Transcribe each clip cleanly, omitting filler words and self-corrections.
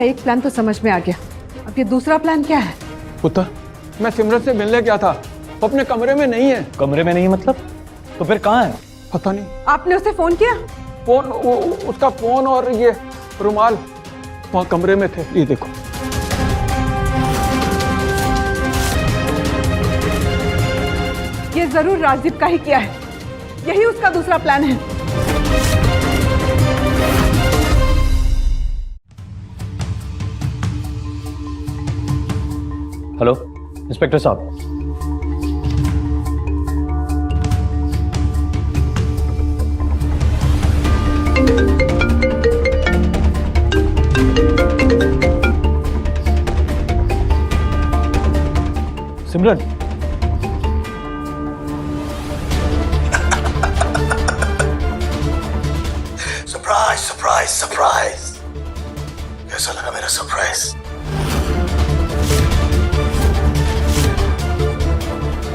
एक प्लान तो समझ में आ गया, अब ये दूसरा प्लान क्या है? पुत्र, मैं सिमरन से मिलने गया था, वो अपने कमरे में नहीं है। कमरे में नहीं मतलब? तो फिर कहाँ है? पता नहीं। आपने उसे फोन किया? फोन, उसका फोन और ये रुमाल वहाँ कमरे में थे। ये देखो। ये जरूर राजदीप का ही किया है, यही उसका दूसरा प्लान है। हेलो इंस्पेक्टर साहब। सिमरन, सरप्राइज सरप्राइज सरप्राइज। कैसा लगा मेरा सरप्राइज?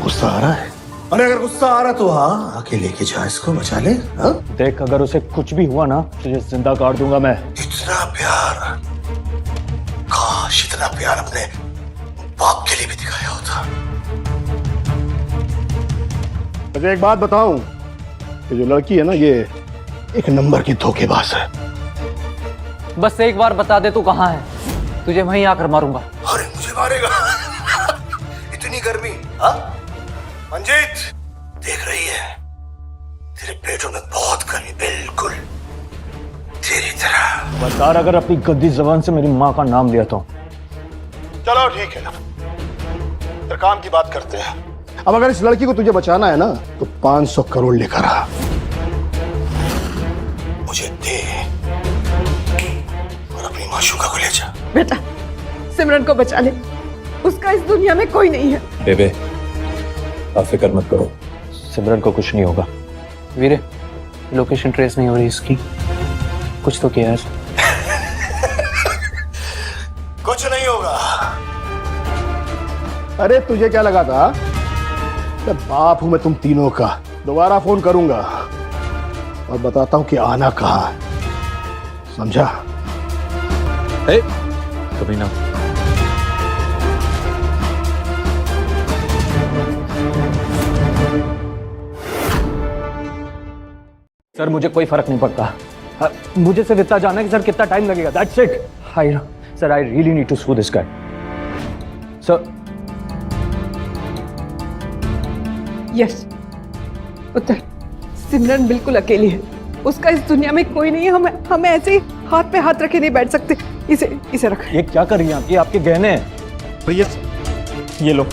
गुस्सा आ रहा है? अरे अगर गुस्सा आ रहा तो हाँ, आके लेके जा, इसको बचा ले। हाँ? देख अगर उसे कुछ भी हुआ ना तुझे जिंदा काट दूंगा मैं। इतना प्यार, काश इतना प्यार अपने बाप के लिए भी दिखाया होता। मुझे एक बात बताऊं, ये जो लड़की है ना, ये एक नंबर की धोखेबाज है। बस एक बार बता दे तू कहाँ है, तुझे वहीं आकर मारूंगा। अरे मुझे मारेगा? इतनी गर्मी? हाँ मंजीत, देख रही है तेरे पेटों में बहुत गर्मी, बिल्कुल तेरी तरह। बता अगर अपनी गंदी जबान से मेरी माँ का नाम लिया तो। चलो ठीक है, फिर काम की बात करते हैं। अब अगर इस लड़की को तुझे बचाना है ना तो 500 करोड़ लेकर आ। मुझे दे और अपनी माशूका को ले जा। बेटा, सिमरन को बचा ले, उसका इस दुनिया में कोई नहीं है। बेबे आप फिक्र मत करो, सिमरन को कुछ नहीं होगा। वीरे, लोकेशन ट्रेस नहीं हो रही इसकी, कुछ तो किया है। कुछ नहीं होगा। अरे तुझे क्या लगा था? मैं बाप हूं मैं तुम तीनों का। दोबारा फोन करूंगा और बताता हूं कि आना कहां है, समझा? कभी ना। सर मुझे कोई फर्क नहीं पड़ता, मुझे सिर्फ इतना जानना है कि सर कितना टाइम लगेगा, that's it. Hi sir, I really need to sue this guy sir. Yes उत्तर, सिमरन बिल्कुल अकेली है, उसका इस दुनिया में कोई नहीं है। हमें ऐसे ही हाथ पे हाथ रखे नहीं बैठ सकते। इसे रख। ये क्या कर रही हैं आप? ये आपके गहने हैं। भैया ये लो,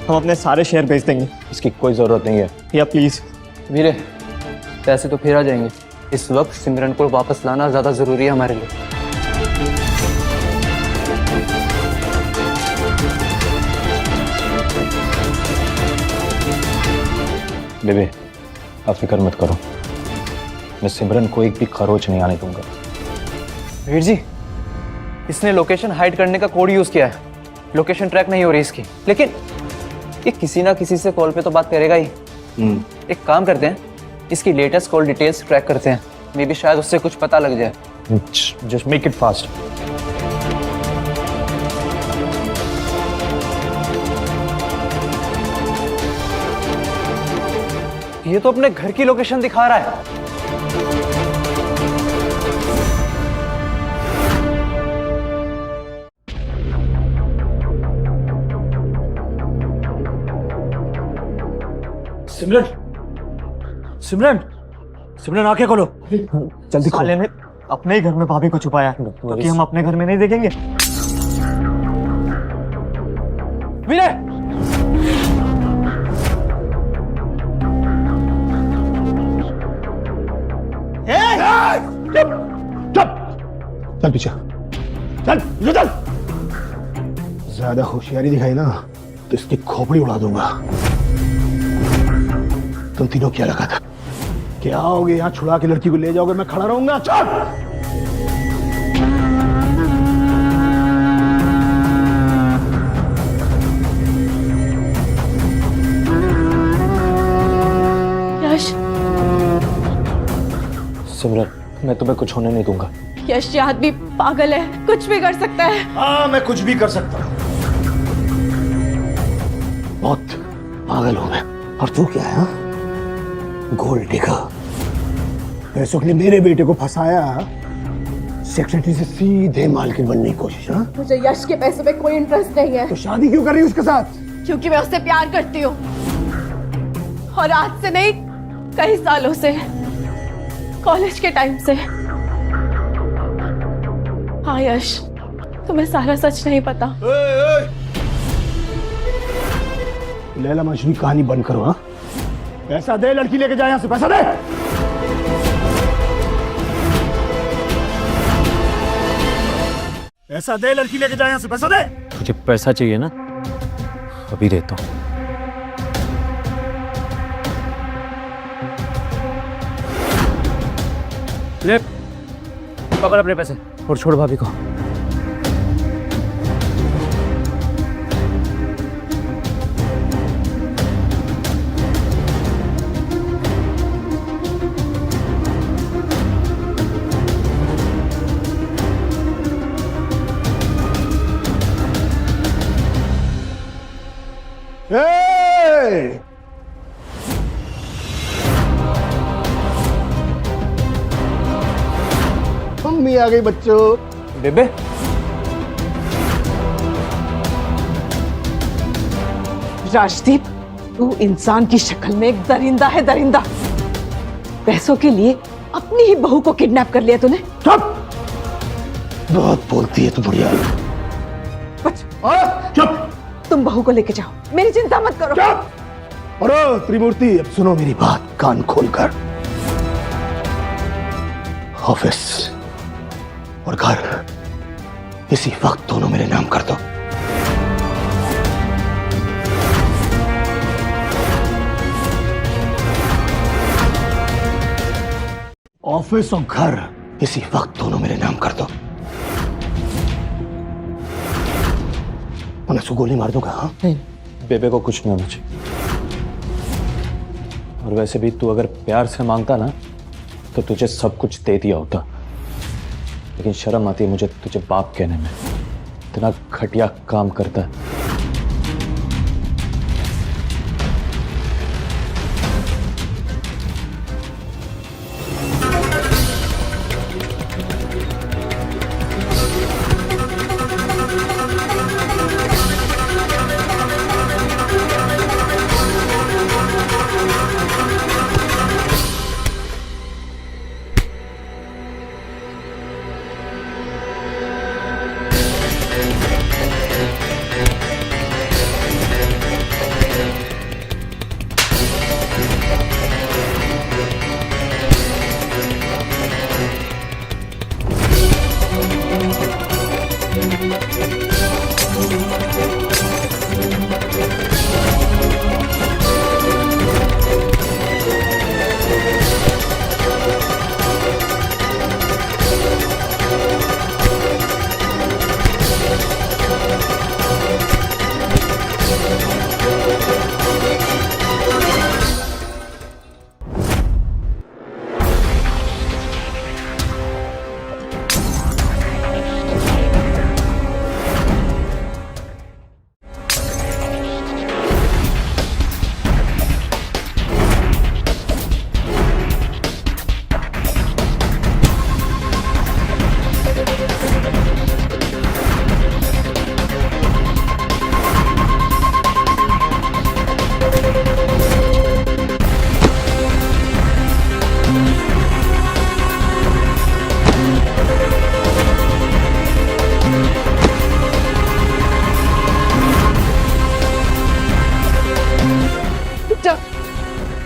हम अपने सारे शेयर बेच देंगे। इसकी कोई जरूरत नहीं है। भैया प्लीज। वीरे, पैसे तो फिर आ जाएंगे, इस वक्त सिमरन को वापस लाना ज्यादा जरूरी है हमारे लिए। बेबे आप फिक्र मत करो, मैं सिमरन को एक भी खरोच नहीं आने दूंगा। वीर जी, इसने लोकेशन हाइड करने का कोड यूज किया है, लोकेशन ट्रैक नहीं हो रही इसकी, लेकिन ये किसी ना किसी से कॉल पे तो बात करेगा ही। एक काम करते हैं, इसकी लेटेस्ट कॉल डिटेल्स ट्रैक करते हैं, मे बी शायद उससे कुछ पता लग जाए। Just make it fast. ये तो अपने घर की लोकेशन दिखा रहा है। सिमरन, सिमरन, सिमरन आंखें खोलो जल्दी। साले ने अपने ही घर में भाभी को छुपाया है, क्योंकि हम अपने घर में नहीं देखेंगे। वीरे, चल पीछे चल, चल। ज्यादा होशियारी दिखाई ना तो इसकी खोपड़ी उड़ा दूंगा। तुम तीनों क्या लगा था? क्या आओगे यहाँ छुड़ा के लड़की को ले जाओगे, मैं खड़ा रहूंगा? चल। सिमरन, मैं तुम्हें कुछ होने नहीं दूंगा। यश ये आदमी पागल है, कुछ भी कर सकता है। हाँ, मैं कुछ भी कर सकता हूँ। बहुत पागल हूं मैं। और तू क्या है? Gold digger. पैसों के लिए मेरे बेटे को फंसाया, सेक्रेटरी से सीधे मालकिन बनने की कोशिश। हाँ, मुझे यश के पैसों में कोई इंटरेस्ट नहीं है। तो शादी क्यों कर रही है उसके साथ? क्योंकि मैं उससे प्यार करती हूँ, और आज से नहीं, कई सालों से, कॉलेज के टाइम से। हाँ यश, तुम्हें सारा सच नहीं पता। लैला मजनू की कहानी बंद करो। हाँ, पैसा दे, लड़की लेके जा, यहां से पैसा दे। पैसा दे, लड़की लेके जा, यहां से पैसा दे। तुझे पैसा चाहिए ना, अभी देता हूँ। ले पकड़ अपने पैसे और छोड़ भाभी को। ए! मम्मी आ गई बच्चों। बेबे, राजदीप, तू इंसान की शक्ल में एक दरिंदा है, दरिंदा। पैसों के लिए अपनी ही बहू को किडनैप कर लिया तूने। चुप! बहुत बोलती है तू बुढ़िया। बच, चुप! तुम बहू को लेके जाओ, मेरी चिंता मत करो। चुप! अरे त्रिमूर्ति, अब सुनो मेरी बात कान खोलकर। ऑफिस और घर इसी वक्त दोनों मेरे नाम कर दो। ऑफिस और घर इसी वक्त दोनों मेरे नाम कर दो, मैं उसको गोली मार दूंगा। हाँ, बेबे को कुछ नहीं होना चाहिए। और वैसे भी तू अगर प्यार से मांगता ना, तो तुझे सब कुछ दे दिया होता। लेकिन शर्म आती है मुझे तुझे बाप कहने में। इतना घटिया काम करता है।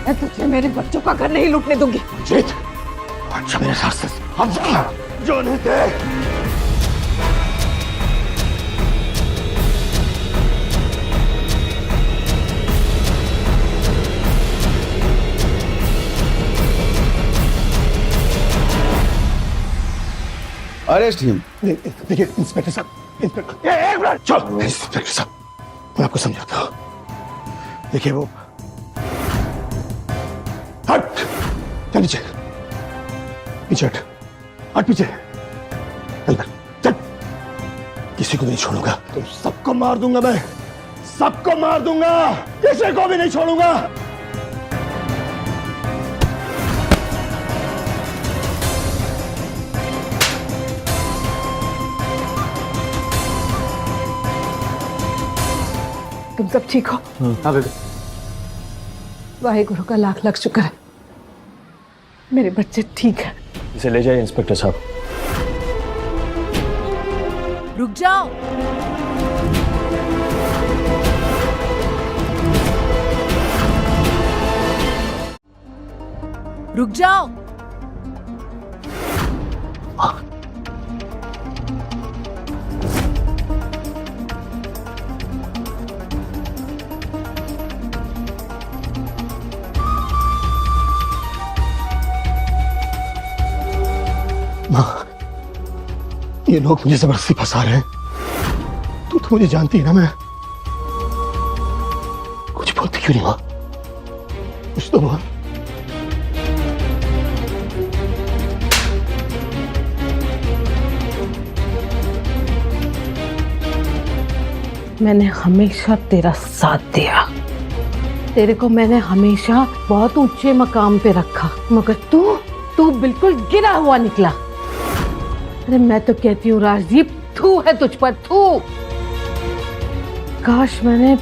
मैं तुझे मेरे बच्चों का घर नहीं लूटने दूंगी। जीत, अच्छा मेरे साथ से अब जा, जो नहीं दे। Arrest him. देखिए इंस्पेक्टर साहब, इंस्पेक्टर एक मिनट चल। इंस्पेक्टर साहब, मैं आपको समझाता हूँ। देखिए वो हट, चल नीचे, नीचे हट। हट पीछे, अंदर चल। किसी को नहीं छोड़ूंगा, तुम सबको मार दूंगा मैं, सबको मार दूंगा, किसी को भी नहीं छोड़ूंगा। तुम सब ठीक हो? हाँ बेबी। वाहेगुरु का लाख लाख शुक्र है, मेरे बच्चे ठीक है। इसे ले जाइए इंस्पेक्टर साहब। रुक जाओ। रुक जाओ। ये लोग मुझे जबरदस्ती फंसा रहे हैं। तू तो मुझे जानती है ना, मैं कुछ बोलती क्यों नहीं मां? कुछ तो बोल। मैंने हमेशा तेरा साथ दिया, तेरे को मैंने हमेशा बहुत ऊंचे मकाम पे रखा, मगर तू बिल्कुल गिरा हुआ निकला। अरे मैं तो कहती हूँ राजदीप, थू है तुझ पर, थू। काश मैंने